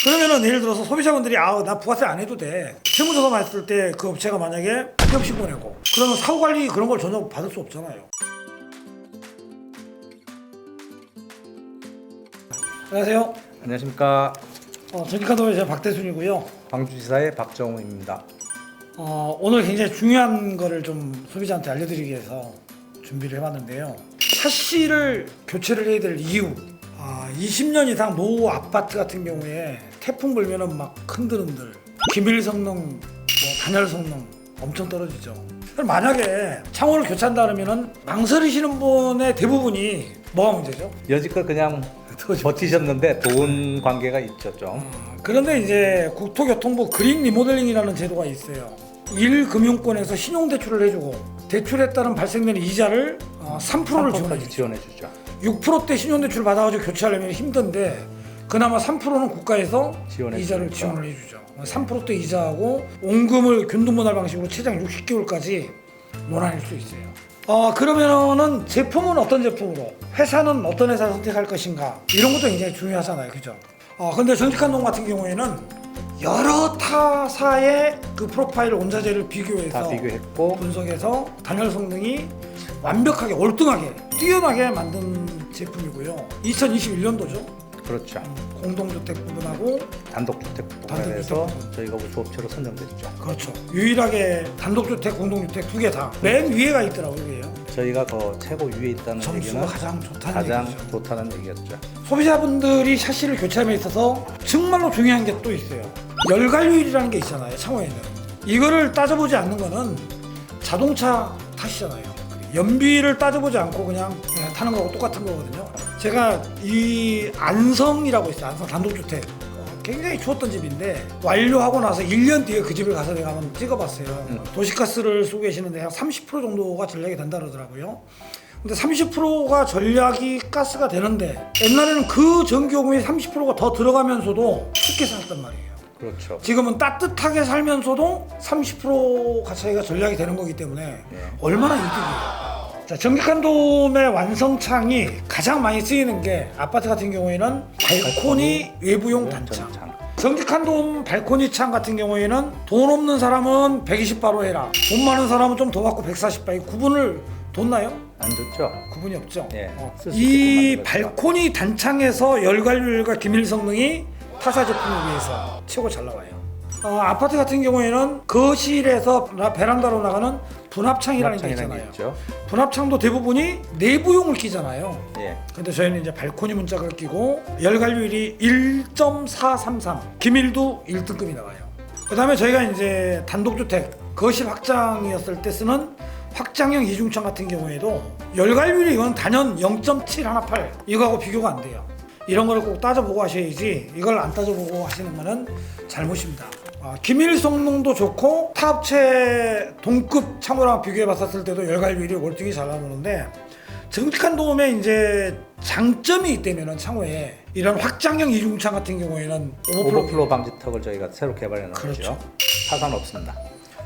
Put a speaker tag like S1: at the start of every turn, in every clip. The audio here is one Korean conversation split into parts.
S1: 그러면은 예를 들어서 소비자분들이 나 부가세 안 해도 돼. 세무조사 했을 때 그 업체가 만약에 합격시 보내고 그러면 사후관리 그런 걸 전혀 받을 수 없잖아요. 안녕하세요.
S2: 안녕하십니까.
S1: 전기카도의 제가 박대순이고요.
S2: 광주지사의 박정우입니다.
S1: 오늘 굉장히 중요한 거를 좀 소비자한테 알려드리기 위해서 준비를 해봤는데요. 샤시를 교체를 해야 될 이유. 20년 이상 노후 아파트 같은 경우에 태풍 불면은 막 흔들흔들, 기밀 성능, 단열 성능 엄청 떨어지죠. 그럼 만약에 창호를 교체한다 그러면은 망설이시는 분의 대부분이 뭐가 문제죠?
S2: 여지껏 그냥 버티셨는데 돈 관계가 있죠 좀.
S1: 그런데 이제 국토교통부 그린 리모델링이라는 제도가 있어요. 1금융권에서 신용대출을 해주고 대출에 따른 발생되는 이자를 3%를
S2: 3%까지 지원해주죠.
S1: 6%대 신용대출 받아가지고 교체하려면 힘든데 그나마 3%는 국가에서 이자를 지원을 해주죠. 3%대 이자하고 원금을 균등분할 방식으로 최장 60개월까지 논환할 수 있어요. 그러면은 제품은 어떤 제품으로, 회사는 어떤 회사 선택할 것인가 이런 것도 굉장히 중요하잖아요, 그죠? 근데 전기칸동 같은 경우에는 여러 타사의 그 프로파일 원자재를 비교해서
S2: 다 비교했고
S1: 분석해서 단열 성능이 완벽하게 월등하게 뛰어나게 만든 제품이고요. 2021년도죠.
S2: 그렇죠.
S1: 공동주택 부분하고
S2: 단독주택 부분에서 저희가 우수업체로 선정됐죠.
S1: 그렇죠. 유일하게 단독주택, 공동주택 두 개 다 맨 위에가 있더라고요. 이게요.
S2: 저희가 더 최고 위에 있다는
S1: 점수가
S2: 얘기는
S1: 가장 좋다는 얘기죠.
S2: 좋다는 얘기였죠.
S1: 소비자분들이 샤시를 교체함에 있어서 정말로 중요한 게 또 있어요. 열관료율이라는 게 있잖아요, 창호에는. 이거를 따져보지 않는 거는 자동차 타시잖아요. 연비를 따져보지 않고 그냥 타는 거하고 똑같은 거거든요. 제가 이 안성이라고 있어요. 안성 단독주택. 굉장히 추웠던 집인데 완료하고 나서 1년 뒤에 그 집을 가서 내가 한번 찍어봤어요. 도시가스를 쓰고 계시는데 한 30% 정도가 전략이 된다 그러더라고요. 근데 30%가 전략이 가스가 되는데 옛날에는 그 전기요금이 30%가 더 들어가면서도 춥게 살았단 말이에요.
S2: 그렇죠.
S1: 지금은 따뜻하게 살면서도 30%가 차이가 전략이 되는 거기 때문에 얼마나 이득이에요. 자, 전기칸돔의 완성창이 가장 많이 쓰이는 게 아파트 같은 경우에는 발코니 외부용 단창. 전기칸돔 발코니 창 같은 경우에는 돈 없는 사람은 120바로 해라, 돈 많은 사람은 좀 더 받고 140바. 이 구분을 뒀나요?
S2: 안 좋죠.
S1: 구분이 없죠.
S2: 예.
S1: 이 발코니 단창에서 열관료율과 기밀 성능이 타사 제품에 비해서 최고 잘 나와요. 아파트 같은 경우에는 거실에서 베란다로 나가는 분합창이라는 게 있잖아요. 분합창도 대부분이 내부용을 끼잖아요.
S2: 예.
S1: 근데 저희는 이제 발코니 문짝을 끼고 열관료율이 1.433, 기밀도 1등급이 나와요. 그 다음에 저희가 이제 단독주택 거실 확장이었을 때 쓰는 확장형 이중창 같은 경우에도 열관료율이 이건 단연 0.718, 이거하고 비교가 안 돼요. 이런 걸 꼭 따져보고 하셔야지 이걸 안 따져보고 하시는 거는 잘못입니다. 기밀 성능도 좋고 타업체 동급 창호랑 비교해 봤었을 때도 열관료율이 월등히 잘 나오는데 전기칸돔에 이제 장점이 있다면은 창호에 이런 확장형 이중창 같은 경우에는
S2: 오버플로 방지턱을 저희가 새로 개발해 놨죠.
S1: 그렇죠.
S2: 타산 없습니다.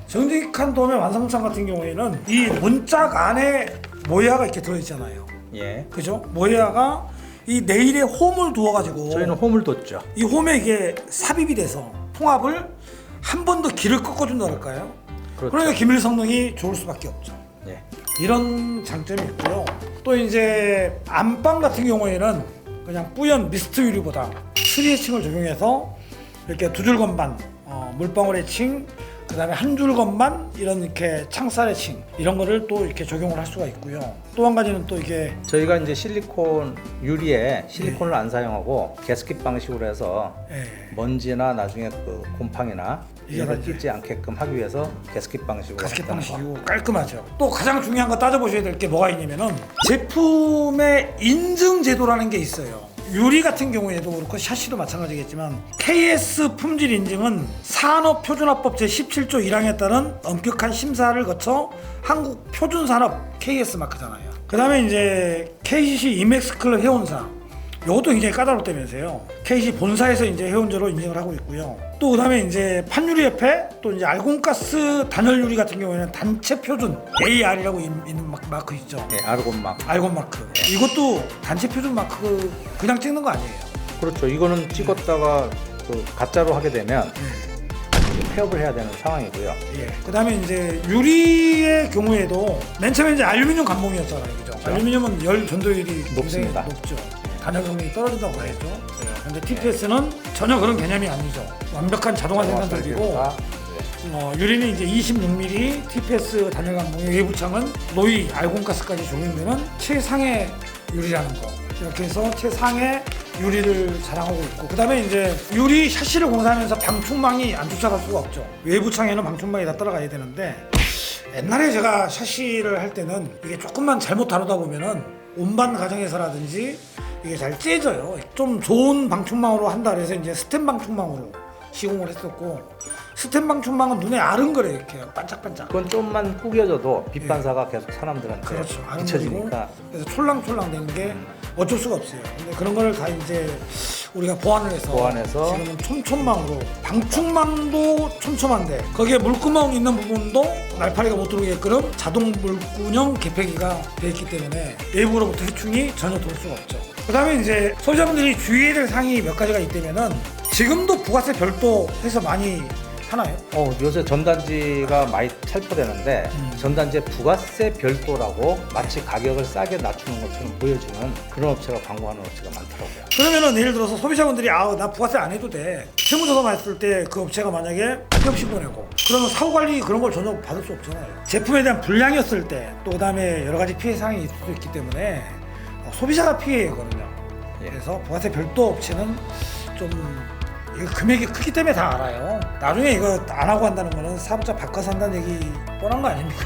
S1: 전기칸돔의 완성창 같은 경우에는 이 문짝 안에 모야가 이렇게 들어있잖아요.
S2: 예.
S1: 그죠? 모야가 이 네일에 홈을 두어가지고
S2: 저희는 홈을 뒀죠.
S1: 이 홈에 이게 삽입이 돼서 통합을 한 번 더 길을 꺾어준다 할까요?
S2: 그렇죠.
S1: 그러니까 기밀 성능이 좋을 수밖에 없죠.
S2: 예.
S1: 이런 장점이 있고요. 또 이제 안방 같은 경우에는 그냥 뿌연 미스트 유리보다 3H층을 적용해서 이렇게 두 줄 건반, 물방울의 층, 그 다음에 한 줄 건반 이런 이렇게 창살의 층, 이런 거를 또 이렇게 적용을 할 수가 있고요. 또 한 가지는 또 이게
S2: 저희가 이제 실리콘 유리에 실리콘을 안 사용하고 가스킷 방식으로 해서 먼지나 나중에 그 곰팡이나 이런 걸 끼지 않게끔 하기 위해서 가스킷 방식으로
S1: 가스켓
S2: 했다는
S1: 방식이고 깔끔하죠. 또 가장 중요한 거 따져보셔야 될 게 뭐가 있냐면은 제품의 인증 제도라는 게 있어요. 유리 같은 경우에도 그렇고 샤시도 마찬가지겠지만 KS 품질 인증은 산업표준화법 제17조 1항에 따른 엄격한 심사를 거쳐 한국 표준산업 KS 마크잖아요. 그 다음에 이제 KCC 이맥스클럽 회원사, 이것도 굉장히 까다롭다면서요. KC 본사에서 이제 회원제로 인증을 하고 있고요. 또 그다음에 이제 판유리협회, 또 이제 알곤가스 단열유리 같은 경우에는 단체 표준 AR이라고 있는 마크 있죠.
S2: 네, 알곤
S1: 마크. 이것도 단체 표준 마크 그냥 찍는 거 아니에요.
S2: 그렇죠. 이거는 찍었다가 그 가짜로 하게 되면
S1: 네.
S2: 폐업을 해야 되는 상황이고요.
S1: 예. 그다음에 이제 유리의 경우에도 맨 처음에 이제 알루미늄 감봉이었잖아요, 그죠?
S2: 그렇죠.
S1: 알루미늄은 열 전도율이 굉장히
S2: 높습니다.
S1: 높죠. 단열 성능이 떨어진다고 해야죠. 근데 TPS는 전혀 그런 개념이 아니죠. 완벽한 자동화 생산적이고 유리는 이제 26mm TPS 단열 감봉의 외부 창은 노이 알곤가스까지 적용되는 최상의 유리라는 거. 이렇게 해서 최상의 유리를 자랑하고 있고, 그 다음에 이제 유리 샤시를 공사하면서 방충망이 안 쫓아갈 수가 없죠. 외부 창에는 방충망이 다 따라가야 되는데, 옛날에 제가 샤시를 할 때는 이게 조금만 잘못 다루다 보면은 운반 과정에서라든지 이게 잘 째져요. 좀 좋은 방충망으로 한다 그래서 이제 스텐 방충망으로 시공을 했었고, 스텐 방충망은 눈에 아른거려요. 이렇게 반짝반짝.
S2: 그건 좀만 구겨져도 빛 반사가 계속 사람들한테
S1: 그렇죠.
S2: 비춰지니까.
S1: 그래서 촐랑촐랑 되는 게 어쩔 수가 없어요. 근데 그런 걸 다 이제 우리가 보완을 해서 지금은 촘촘망으로, 방충망도 촘촘한데 거기에 물구멍 있는 부분도 날파리가 못 들어오게끔 자동 물구녕 개폐기가 되어 있기 때문에 외부로부터 해충이 전혀 돌 수가 없죠. 그 다음에 이제 소비자분들이 주의해야 될 사항이 몇 가지가 있다면은, 지금도 부가세 별도 해서 많이 하나요?
S2: 요새 전단지가 많이 살포되는데 전단지에 부가세 별도라고 마치 가격을 싸게 낮추는 것처럼 보여주는 그런 업체가 광고하는 업체가 많더라고요.
S1: 그러면은 예를 들어서 소비자분들이 나 부가세 안 해도 돼, 세무조사만 했을 때 그 업체가 만약에 합격신고 내고, 그러면 사후관리 그런 걸 전혀 받을 수 없잖아요. 제품에 대한 불량이었을 때, 또 그다음에 여러 가지 피해 사항이 있을 수 있기 때문에 소비자가 피해거든요.
S2: 예.
S1: 그래서 부가세 별도 업체는 좀 이거 금액이 크기 때문에 다 알아요. 나중에 이거 안 하고 한다는 거는 사업자 바꿔서 한다는 얘기 뻔한 거 아닙니까?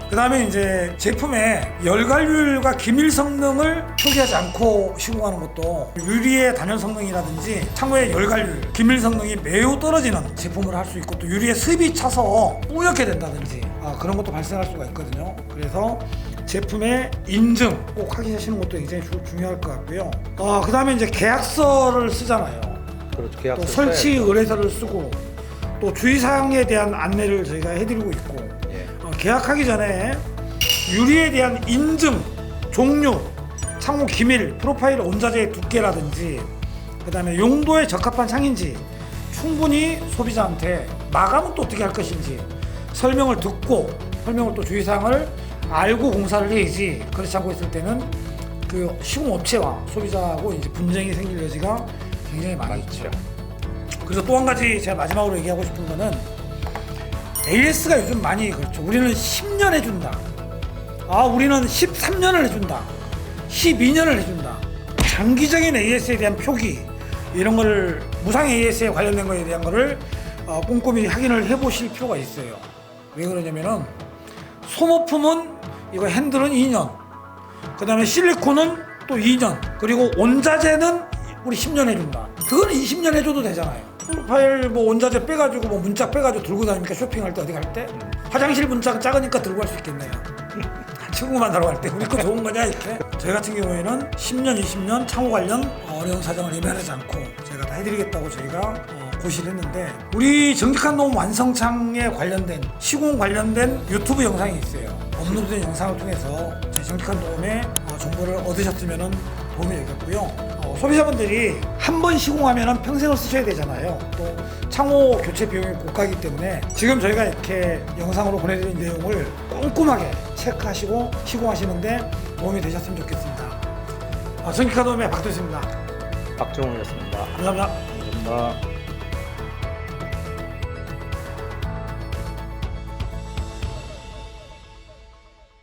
S1: 그 다음에 이제 제품의 열관률과 기밀 성능을 표기하지 않고 시공하는 것도, 유리의 단열 성능이라든지 창호의 열관률, 기밀 성능이 매우 떨어지는 제품을 할 수 있고, 또 유리의 습이 차서 뿌옇게 된다든지 그런 것도 발생할 수가 있거든요. 그래서 제품의 인증 꼭 하기 하시는 것도 굉장히 중요할 것 같고요. 그 다음에 이제 계약서를 쓰잖아요.
S2: 그렇죠.
S1: 또
S2: 계약서
S1: 설치
S2: 써야죠.
S1: 의뢰서를 쓰고, 또 주의사항에 대한 안내를 저희가 해드리고 있고,
S2: 예.
S1: 계약하기 전에 유리에 대한 인증, 종류, 창호 기밀, 프로파일 온자재의 두께라든지, 그 다음에 용도에 적합한 창인지 충분히 소비자한테, 마감은 또 어떻게 할 것인지 설명을 듣고, 설명을 또 주의사항을 알고 공사를 해야지. 그렇지 않고 있을 때는 그 시공업체와 소비자하고 이제 분쟁이 생길 여지가 굉장히 많이 있죠. 그래서 또 한 가지 제가 마지막으로 얘기하고 싶은 거는, AS가 요즘 많이 그렇죠. 우리는 10년 해준다. 우리는 13년을 해준다. 12년을 해준다. 장기적인 AS에 대한 표기, 이런 거를, 무상 AS에 관련된 거에 대한 거를 꼼꼼히 확인을 해보실 필요가 있어요. 왜 그러냐면은, 소모품은 이거 핸들은 2년, 그 다음에 실리콘은 또 2년, 그리고 온자재는 우리 10년 해준다. 그거는 20년 해줘도 되잖아요. 프로파일 온자재 빼가지고 문짝 빼가지고 들고 다니니까, 쇼핑할 때 어디 갈 때 화장실 문짝 작으니까 들고 갈 수 있겠네요. 친구만 사러 갈 때 우리 거 좋은 거냐 이렇게. 저희 같은 경우에는 10년, 20년 창호 관련 어려운 사정을 예면하지 않고 저희가 다 해드리겠다고 저희가 고시를 했는데, 우리 정직한 도움 완성창에 관련된, 시공 관련된 유튜브 영상이 있어요. 업로드된 영상을 통해서 저희 정직한 도움의 정보를 얻으셨으면 도움이 되겠고요. 소비자분들이 한 번 시공하면 평생을 쓰셔야 되잖아요. 또 창호 교체 비용이 고가이기 때문에 지금 저희가 이렇게 영상으로 보내드린 내용을 꼼꼼하게 체크하시고 시공하시는데 도움이 되셨으면 좋겠습니다. 정직한 도움의 박도수입니다.
S2: 박종훈이었습니다.
S1: 감사합니다.
S2: 감사합니다.